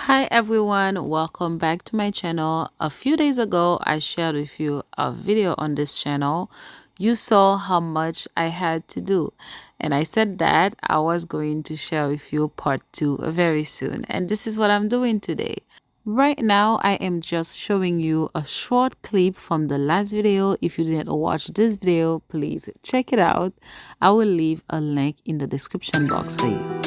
Hi everyone, welcome back to my channel. A few days ago I shared with you a video on this channel. You saw how much I had to do, and I said that I was going to share with you part 2 very soon, and this is what I'm doing today. Right now I am just showing you a short clip from the last video. If you didn't watch this video, please check it out. I will leave a link in the description box for you.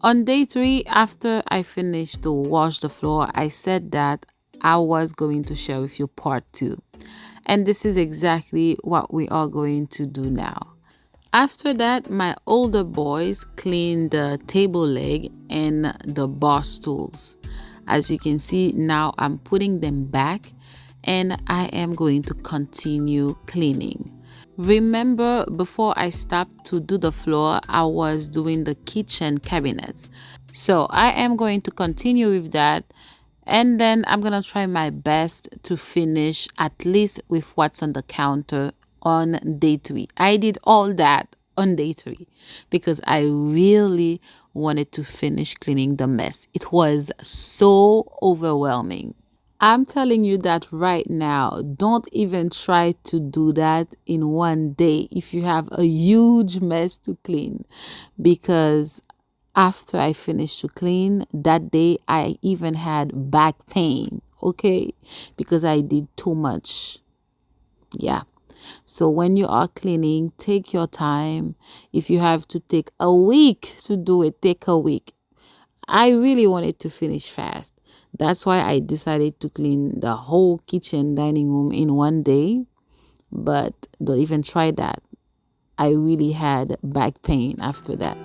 On day 3, after I finished to wash the floor, I said that I was going to share with you part 2. And this is exactly what we are going to do now. After that, my older boys cleaned the table leg and the bar stools. As you can see, now I'm putting them back and I am going to continue cleaning. Remember, before I stopped to do the floor, I was doing the kitchen cabinets. So I am going to continue with that, and then I'm gonna try my best to finish at least with what's on the counter on day 3. I did all that on day 3 because I really wanted to finish cleaning the mess. It was so overwhelming. I'm telling you that right now. Don't even try to do that in one day if you have a huge mess to clean, because after I finished to clean that day, I even had back pain, okay? Because I did too much. Yeah. So when you are cleaning, take your time. If you have to take a week to do it, take a week. I really wanted to finish fast. That's why I decided to clean the whole kitchen dining room in one day. But don't even try that. I really had back pain after that.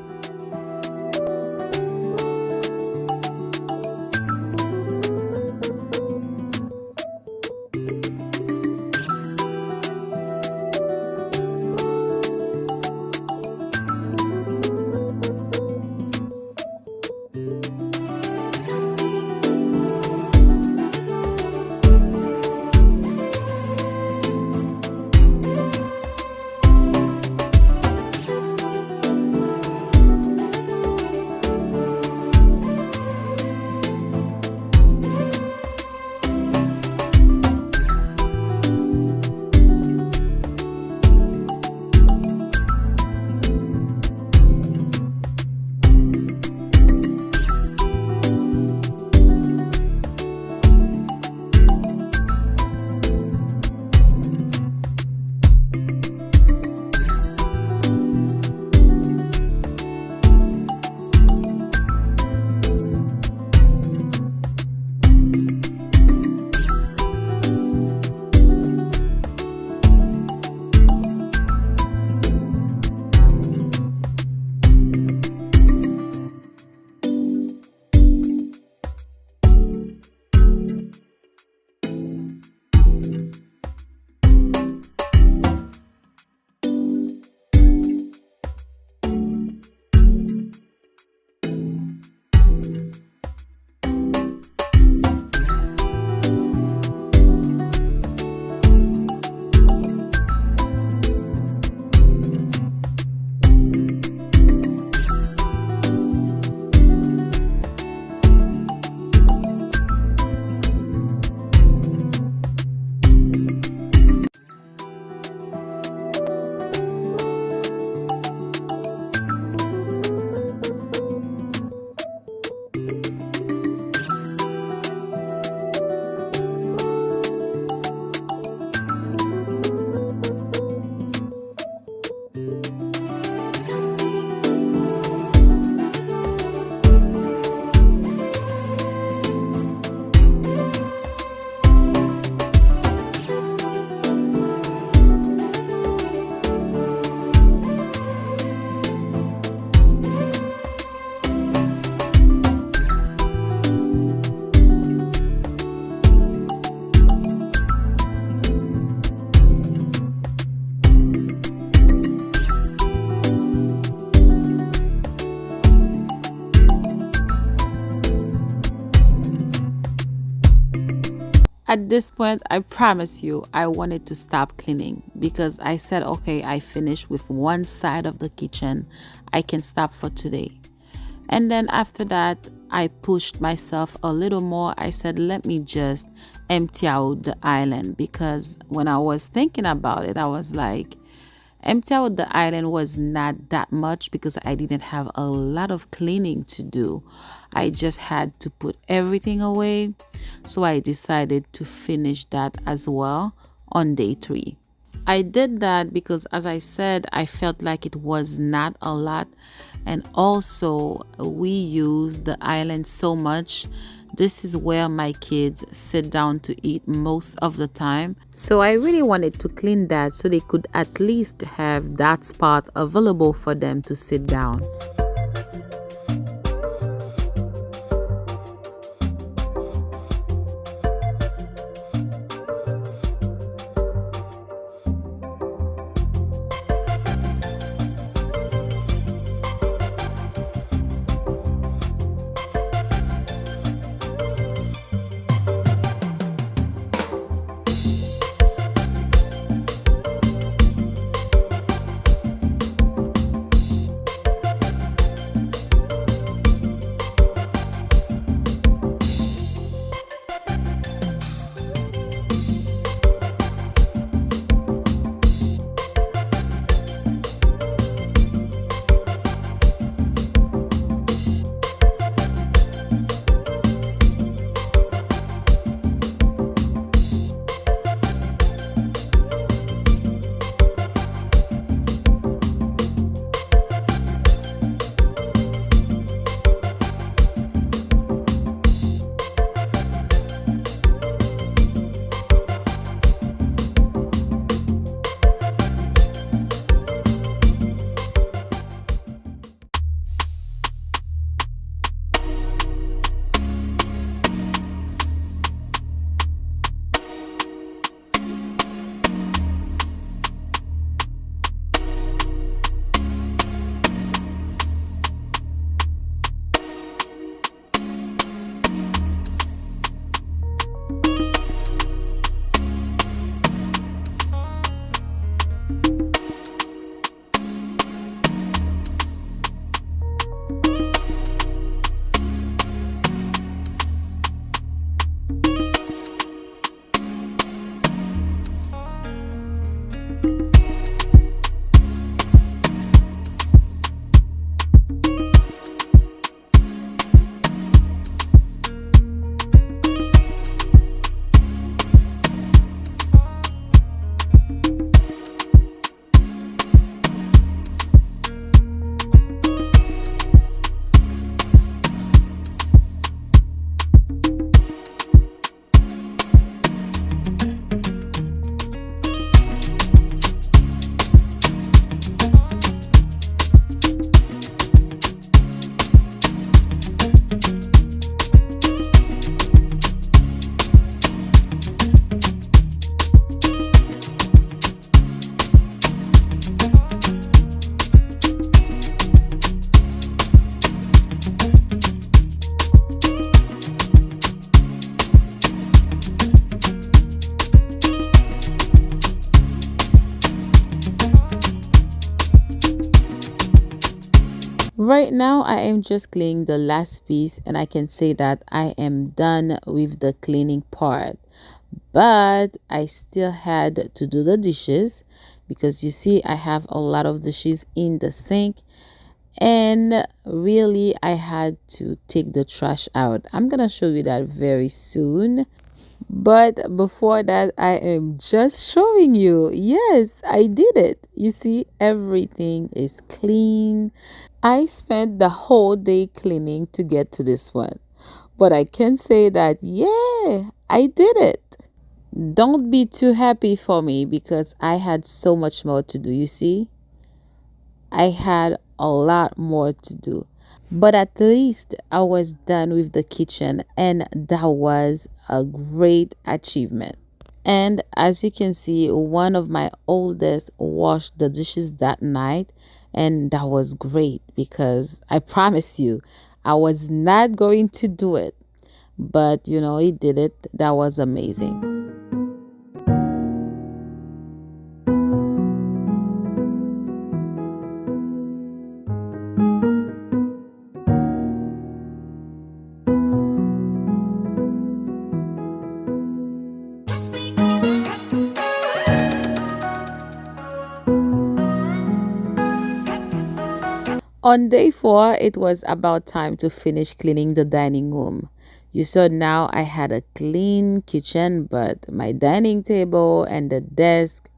this point, I promise you, I wanted to stop cleaning because I said, okay, I finished with one side of the kitchen. I can stop for today. And then after that, I pushed myself a little more. I said, let me just empty out the island because when I was thinking about it, I was like, empty out the island was not that much because I didn't have a lot of cleaning to do. I just had to put everything away. So I decided to finish that as well on day 3. I did that because, as I said, I felt like it was not a lot. And also, we use the island so much. This is where my kids sit down to eat most of the time. So I really wanted to clean that so they could at least have that spot available for them to sit down. Right now, I am just cleaning the last piece and I can say that I am done with the cleaning part. But I still had to do the dishes because you see, I have a lot of dishes in the sink and really I had to take the trash out. I'm gonna show you that very soon. But before that, I am just showing you. Yes, I did it. You see, everything is clean. I spent the whole day cleaning to get to this one. But I can say that, yeah, I did it. Don't be too happy for me because I had so much more to do. You see, I had a lot more to do. But at least I was done with the kitchen, and that was a great achievement. And as you can see, one of my oldest washed the dishes that night, and that was great because I promise you, I was not going to do it, but he did it. That was amazing. On day 4, it was about time to finish cleaning the dining room. You saw now I had a clean kitchen, but my dining table and the desk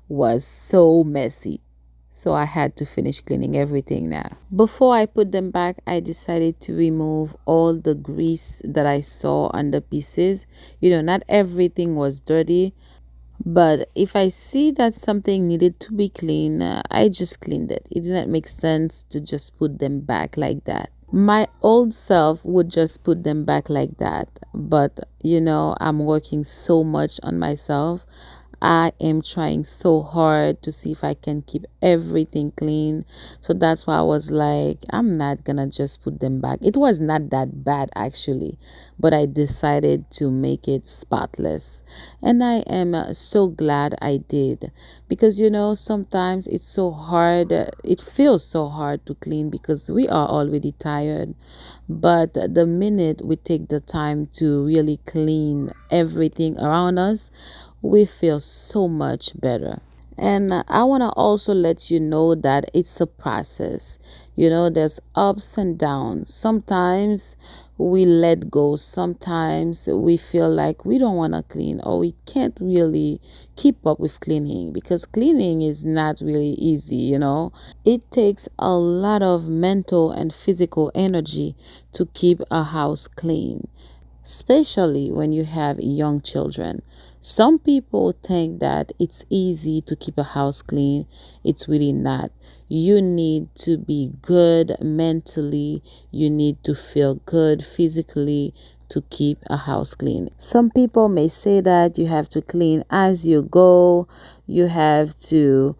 was so messy. So I had to finish cleaning everything now. Before I put them back, I decided to remove all the grease that I saw on the pieces. Not everything was dirty, but if I see that something needed to be cleaned, I just cleaned it. It didn't make sense to just put them back like that. My old self would just put them back like that. But, I'm working so much on myself. I am trying so hard to see if I can keep everything clean. So that's why I was like, I'm not gonna just put them back. It was not that bad actually, but I decided to make it spotless. And I am so glad I did because sometimes it's so hard. It feels so hard to clean because we are already tired. But the minute we take the time to really clean everything around us, we feel so much better. And I want to also let you know that it's a process. There's ups and downs. Sometimes we let go. Sometimes we feel like we don't want to clean or we can't really keep up with cleaning because cleaning is not really easy. It takes a lot of mental and physical energy to keep a house clean, especially when you have young children. Some people think that it's easy to keep a house clean. It's really not. You need to be good mentally, you need to feel good physically to keep a house clean. Some people may say that you have to clean as you go, you have to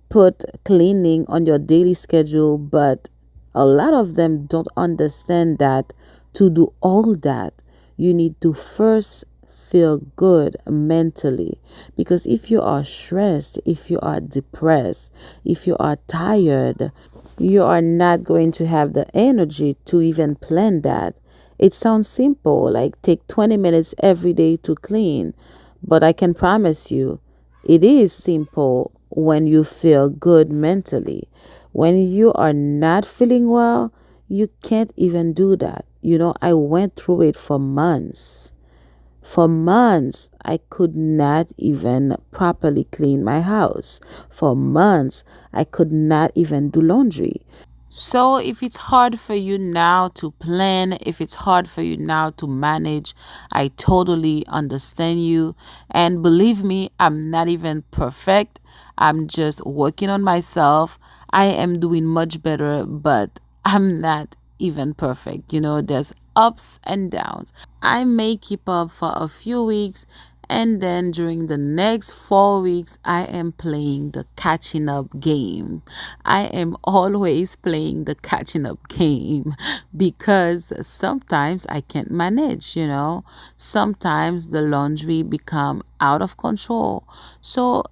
put cleaning on your daily schedule, but a lot of them don't understand that to do all that, you need to first feel good mentally. Because if you are stressed, if you are depressed, if you are tired, you are not going to have the energy to even plan that. It sounds simple, like take 20 minutes every day to clean, but I can promise you, it is simple when you feel good mentally. When you are not feeling well, you can't even do that. I went through it for months. For months, I could not even properly clean my house. For months, I could not even do laundry. So, if it's hard for you now to plan, if it's hard for you now to manage, I totally understand you. And believe me, I'm not even perfect. I'm just working on myself. I am doing much better, but I'm not even perfect. There's ups and downs. I may keep up for a few weeks, and then during the next 4 weeks, I am playing the catching up game. I am always playing the catching up game because sometimes I can't manage. Sometimes the laundry become out of control. So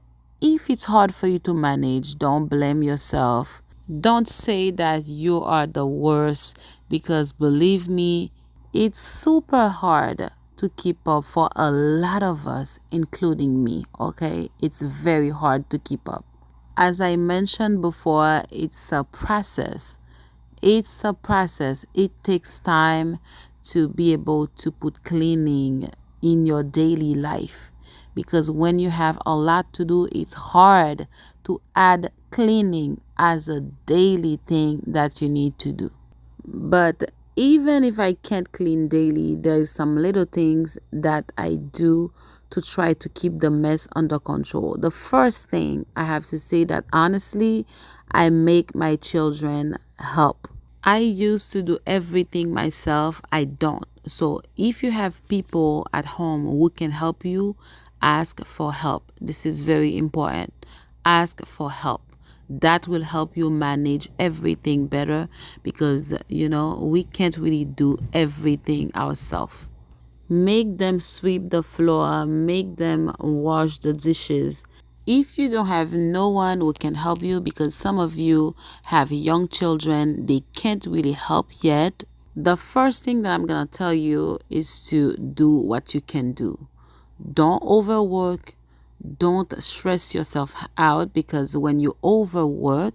if it's hard for you to manage, don't blame yourself. Don't say that you are the worst because believe me, it's super hard to keep up for a lot of us, including me, okay? It's very hard to keep up. As I mentioned before, it's a process. It's a process. It takes time to be able to put cleaning in your daily life because when you have a lot to do, it's hard to add cleaning as a daily thing that you need to do. But even if I can't clean daily, there's some little things that I do to try to keep the mess under control. The first thing I have to say that honestly, I make my children help. I used to do everything myself. I don't. So if you have people at home who can help you, ask for help. This is very important. Ask for help. That will help you manage everything better because we can't really do everything ourselves. Make them sweep the floor, make them wash the dishes. If you don't have no one who can help you because some of you have young children, they can't really help yet. The first thing that I'm going to tell you is to do what you can do. Don't overwork. Don't stress yourself out because when you overwork,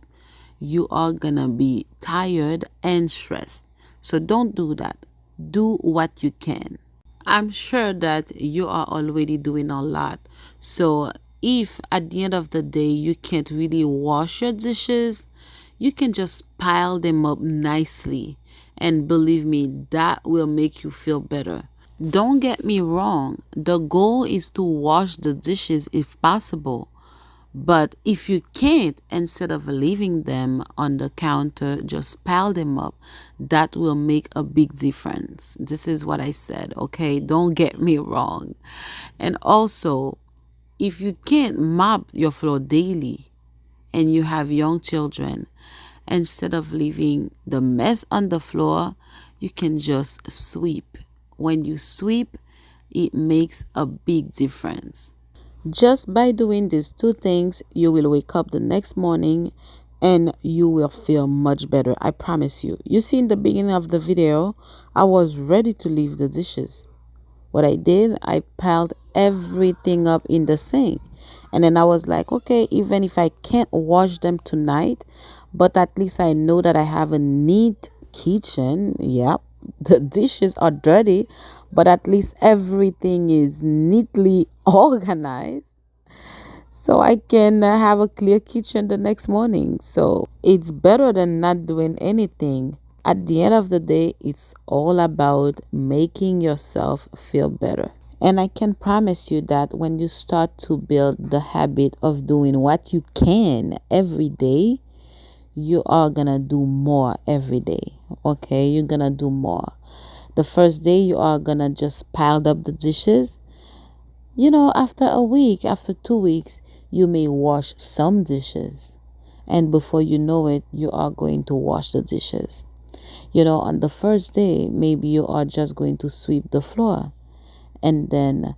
you are gonna be tired and stressed. So don't do that. Do what you can. I'm sure that you are already doing a lot. So if at the end of the day you can't really wash your dishes, you can just pile them up nicely. And believe me, that will make you feel better. Don't get me wrong, the goal is to wash the dishes if possible. But if you can't, instead of leaving them on the counter, just pile them up. That will make a big difference. This is what I said, okay? Don't get me wrong. And also, if you can't mop your floor daily and you have young children, instead of leaving the mess on the floor, you can just sweep. When you sweep, it makes a big difference. Just by doing these two things, you will wake up the next morning and you will feel much better. I promise you. You see, in the beginning of the video, I was ready to leave the dishes. What I did, I piled everything up in the sink. And then I was like, okay, even if I can't wash them tonight, but at least I know that I have a neat kitchen. Yep, the dishes are dirty, but at least everything is neatly organized. So I can have a clear kitchen the next morning. So it's better than not doing anything. At the end of the day, it's all about making yourself feel better. And I can promise you that when you start to build the habit of doing what you can every day, you are gonna do more every day. Okay, you're gonna do more. The first day, you are gonna just pile up the dishes. After a week, after 2 weeks, you may wash some dishes. And before you know it, you are going to wash the dishes. On the first day, maybe you are just going to sweep the floor. And then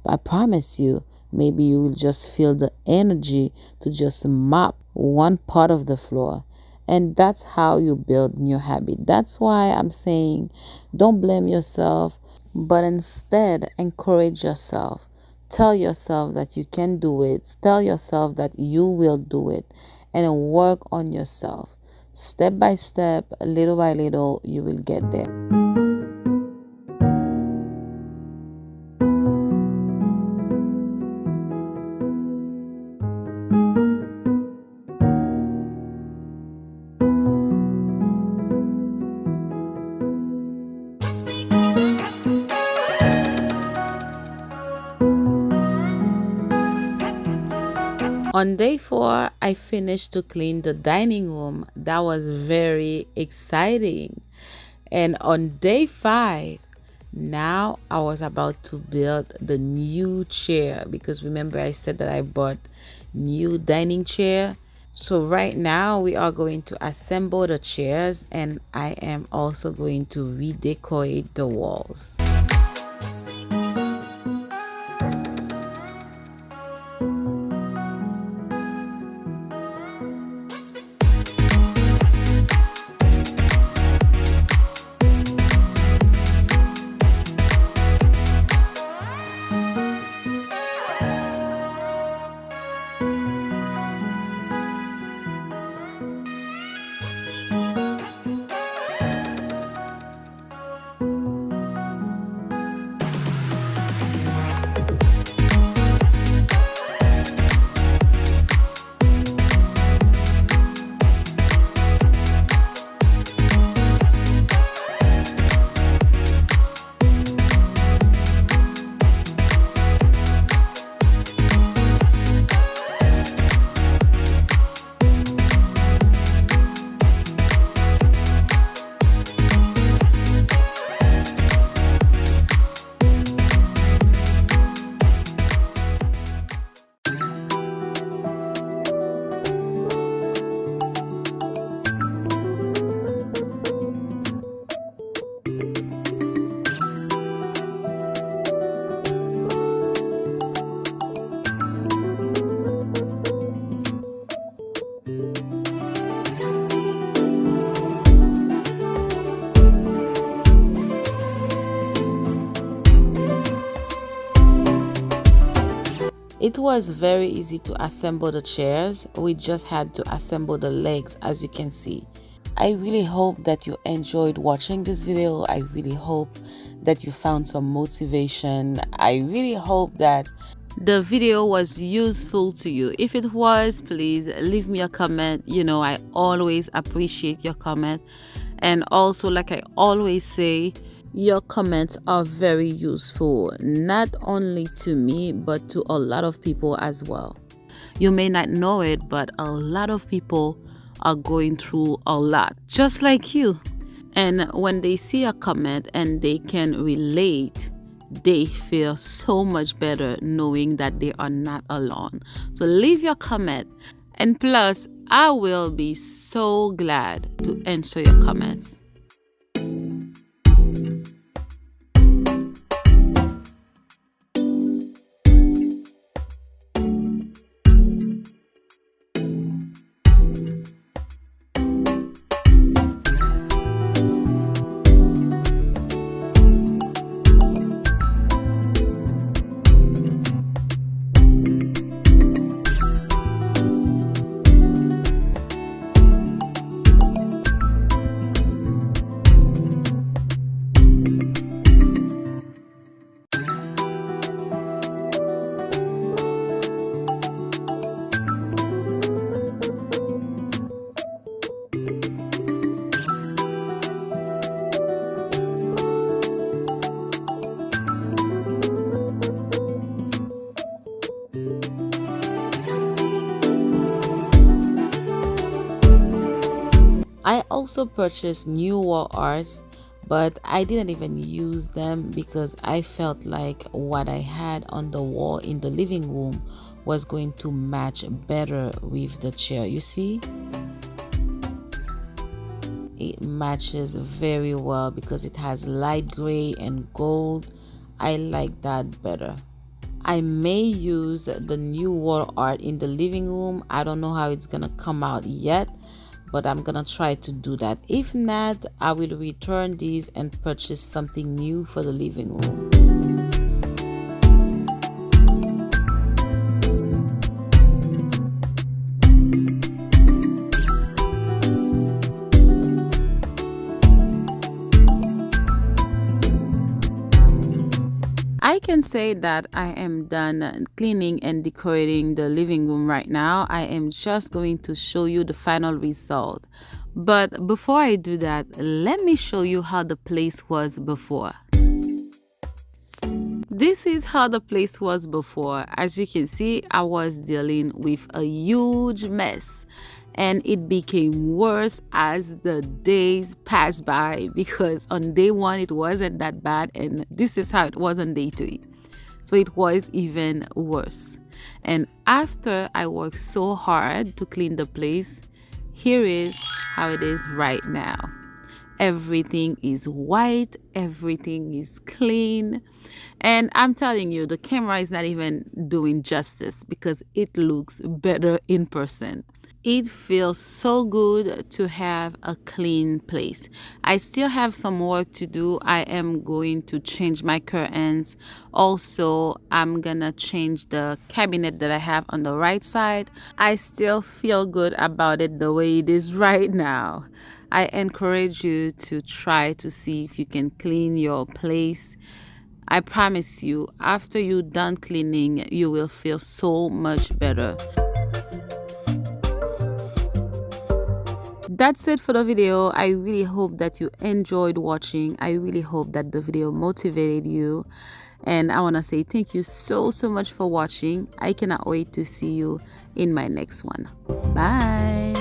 I promise you, maybe you will just feel the energy to just mop one part of the floor. And that's how you build new habit. That's why I'm saying don't blame yourself, but instead encourage yourself. Tell yourself that you can do it. Tell yourself that you will do it and work on yourself. Step by step, little by little, you will get there. On day 4, I finished to clean the dining room. That was very exciting. And on day 5, now I was about to build the new chair because remember I said that I bought new dining chair. So right now we are going to assemble the chairs and I am also going to redecorate the walls. It was very easy to assemble the chairs. We just had to assemble the legs, as you can see. I really hope that you enjoyed watching this video. I really hope that you found some motivation. I really hope that the video was useful to you. If it was, please leave me a comment. You know, I always appreciate your comment. And also, like I always say, your comments are very useful, not only to me, but to a lot of people as well. You may not know it, but a lot of people are going through a lot, just like you. And when they see a comment and they can relate, they feel so much better knowing that they are not alone. So leave your comment. And plus, I will be so glad to answer your comments. I also purchased new wall arts, but I didn't even use them because I felt like what I had on the wall in the living room was going to match better with the chair. You see, it matches very well because it has light gray and gold. I like that better. I may use the new wall art in the living room. I don't know how it's gonna come out yet, but I'm gonna try to do that. If not, I will return these and purchase something new for the living room. I can say that I am done cleaning and decorating the living room right now. I am just going to show you the final result. But before I do that, let me show you how the place was before. This is how the place was before. As you can see, I was dealing with a huge mess. And it became worse as the days passed by, because on day 1 it wasn't that bad, and this is how it was on day 3. So it was even worse. And after I worked so hard to clean the place, here is how it is right now. Everything is white, everything is clean, and I'm telling you, the camera is not even doing justice because it looks better in person. It feels so good to have a clean place. I still have some work to do. I am going to change my curtains. Also, I'm gonna change the cabinet that I have on the right side. I still feel good about it the way it is right now. I encourage you to try to see if you can clean your place. I promise you, after you're done cleaning, you will feel so much better. That's it for the video. I really hope that you enjoyed watching. I really hope that the video motivated you. And I want to say thank you so much for watching. I cannot wait to see you in my next one. Bye.